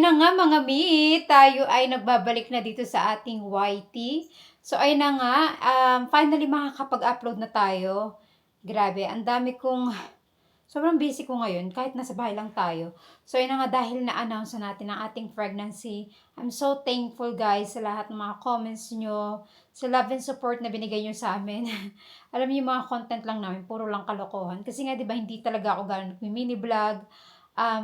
ayun na nga mga mi, tayo ay nagbabalik na dito sa ating YT. So ayun na nga, finally makakapag-upload na tayo. Grabe, ang dami kong, sobrang busy ko ngayon kahit nasa bahay lang tayo. So ayun na nga, dahil na-announce na natin ang ating pregnancy. I'm so thankful guys sa lahat ng mga comments nyo, sa love and support na binigay nyo sa amin. Alam niyo yung mga content lang namin, puro lang kalokohan. Kasi nga diba hindi talaga ako gano'n nagmi-mini vlog.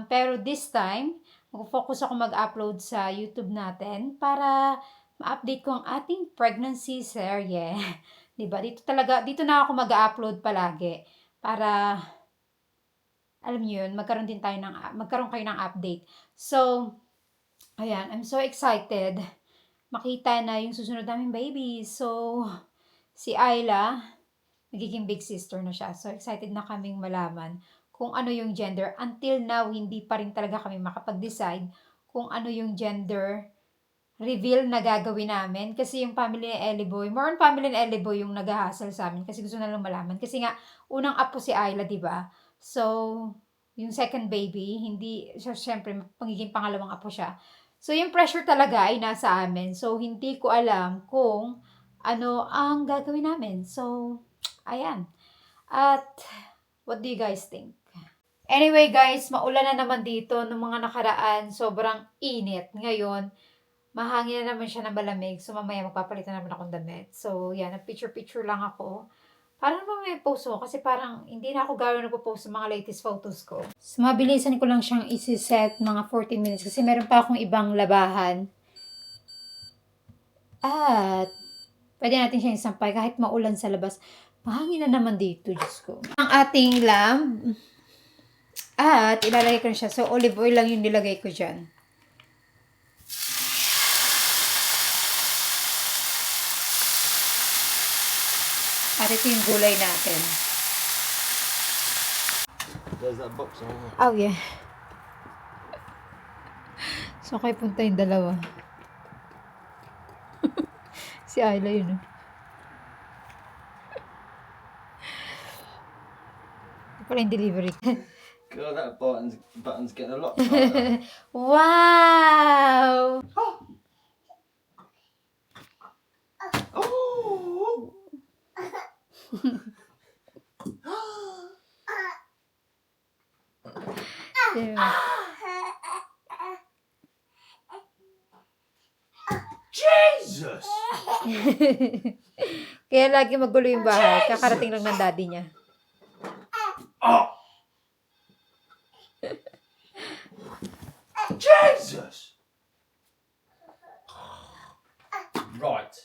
Pero this time, mag-focus ako mag-upload sa YouTube natin para ma-update ko ang ating pregnancy serye. 'Di ba? Dito na ako mag-upload palagi para alam niyo 'yun, magkaroon kayo ng update. So, ayan, I'm so excited makita na yung susunod naming baby. So, si Ayla, magiging big sister na siya. So, excited na kaming malaman kung ano yung gender. Until now, hindi pa rin talaga kami makapag-decide kung ano yung gender reveal na gagawin namin. Kasi yung family ni Ellie Boy, more on family ni Ellie Boy yung nag-hassle sa amin kasi gusto na lang malaman. Kasi nga, unang apo si Ayla, di ba? So, yung second baby, hindi, so, syempre, pagiging pangalawang apo siya. So, yung pressure talaga ay nasa amin. So, hindi ko alam kung ano ang gagawin namin. So, ayan. At, what do you guys think? Anyway guys, maulan na naman dito nung mga nakaraan. Sobrang init. Ngayon, mahangin na naman siya na malamig. So, mamaya magpapalitan naman akong damit. So, yan. Picture-picture lang ako. Parang naman may post ko. Kasi parang hindi na ako gano'n nagpo-post sa mga latest photos ko. So, mabilisan ko lang siyang isi-set mga 14 minutes. Kasi meron pa akong ibang labahan. At, pwede natin siyang isampay kahit maulan sa labas. Mahangin na naman dito, Diyos ko. Ang ating lamb. At, ilalagay ko na siya. So, olive oil lang yung nilagay ko dyan. At ito yung gulay natin. There's that box on there. Oh, yeah. So, kayo punta yung dalawa. Si Ayla yun, Ito pala yung delivery. God, that button's getting a lot tighter. Wow! Oh! Jesus! Kaya lagi magulo yung bahay. Kakarating lang ng daddy niya. Oh! Jesus! Right.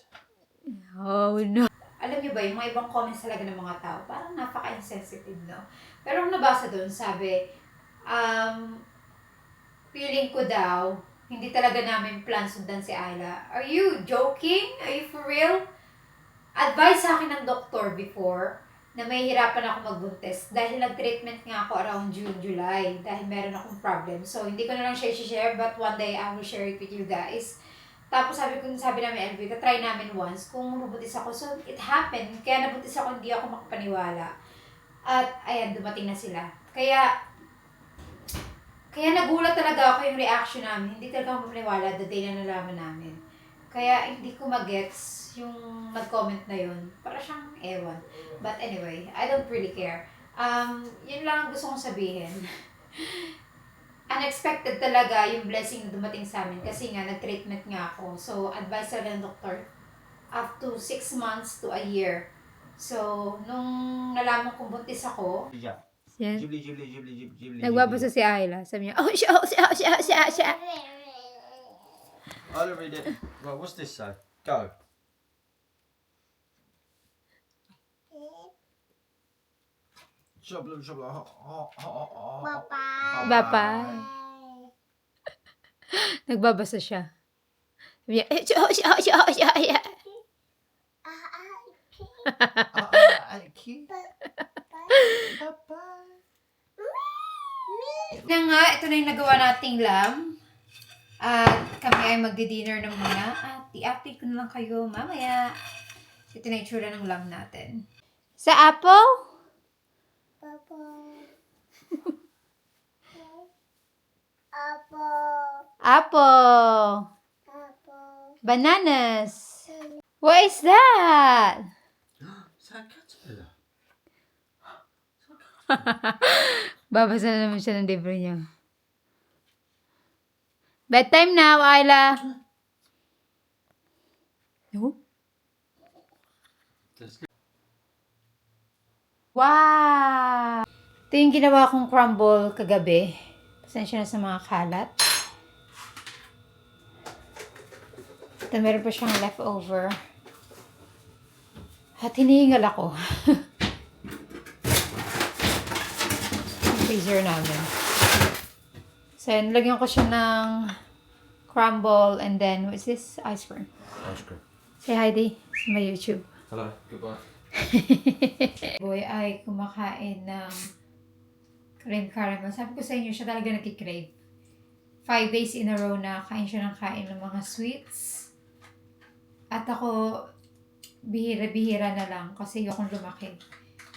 Oh, no. Alam niyo ba, yung mga ibang comments talaga ng mga tao, parang napaka-insensitive, no? Pero ang nabasa doon, sabi, feeling ko daw, hindi talaga namin plan sundan si Ayla. Are you joking? Are you for real? Advice sa akin ng doktor before na may hirapan ako magbuntis dahil nag-treatment nga ako around June, July dahil meron akong problem. So, hindi ko na lang siya i-share but one day I will share it with you guys. Tapos sabi namin, Elvie, try namin once kung mabubuntis ako. So, it happened. Kaya nabuntis ako, hindi ako makapaniwala. At, ayan, dumating na sila. Kaya nagulat talaga ako yung reaction namin. Hindi talaga ako mapaniwala the day na nalaman namin. Kaya hindi ko magets yung nag-comment na yun. Para siyang ewan. But anyway, I don't really care. Yun lang ang gusto kong sabihin. Unexpected talaga yung blessing na dumating sa amin kasi nga nag-treatment nga ako. So, advice talaga ng doktor up to 6 months to a year. So, nung nalaman kong buntis ako, Yeah. yan. Ghibli. Nagbabasa si Ayla. Sabi niya, siya. I'll read it. Right, what's this say? Go. Shobla. Bapa. Nagbabasa siya. Sabi niya, siya. Na nga, ito na yung nagawa nating lamb. At kami ay magdi-dinner ng muna. At i-update ko na lang kayo mamaya. Ito na yung tsura ng lamb natin. Sa apple? Papa. Apple. Bananas. What is that? Is that a caterpillar? Babasa na naman siya ng libro niya. Bedtime now, Ayla. No? Just Wow! Ito yung ginawa kong crumble kagabi. Pasensya na sa mga kalat. Ito, meron pa siyang leftover. At hinihingal ako. Yung freezer namin. So, yun, lagyan ko siya ng crumble and then, what's this? Ice cream. ice cream. Say hi, Di, sa my YouTube. Hello, goodbye. Boy ay kumakain ng cream caramel. Sabi ko sa inyo, siya talaga nagkikrave. 5 days in a row na kain siya ng kain ng mga sweets. At ako, bihira-bihira na lang kasi ayokong lumaki.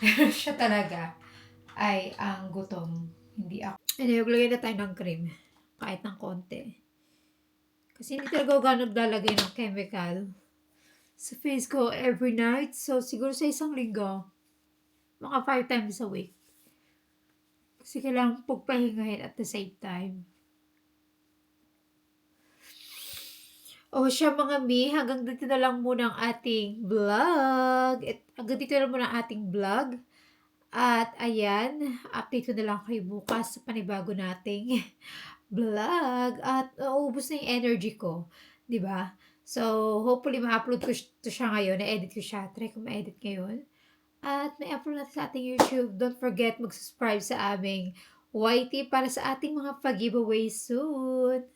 Pero siya talaga ay ang gutom. Hindi ako. Anyway, maglagay na tayo ng cream. Kahit ng konti. Kasi hindi talaga ako gano'n naglalagay ng chemical sa face ko every night. So, siguro sa isang linggo, mga 5 times a week. Kasi kailangan pagpahingahin at the same time. O siya mga mi, hanggang dito na lang muna ang ating vlog. Hanggang dito na lang muna ang ating vlog. At ayan, update ko na lang kayo bukas sa panibago nating vlog. At naubos na yung energy ko. 'Di ba? So, hopefully ma-upload ko to siya ngayon. Na-edit ko siya. Try ko ma-edit ngayon. At may upload natin sa ating YouTube. Don't forget mag-subscribe sa aming YT para sa ating mga pag-giveaway soon.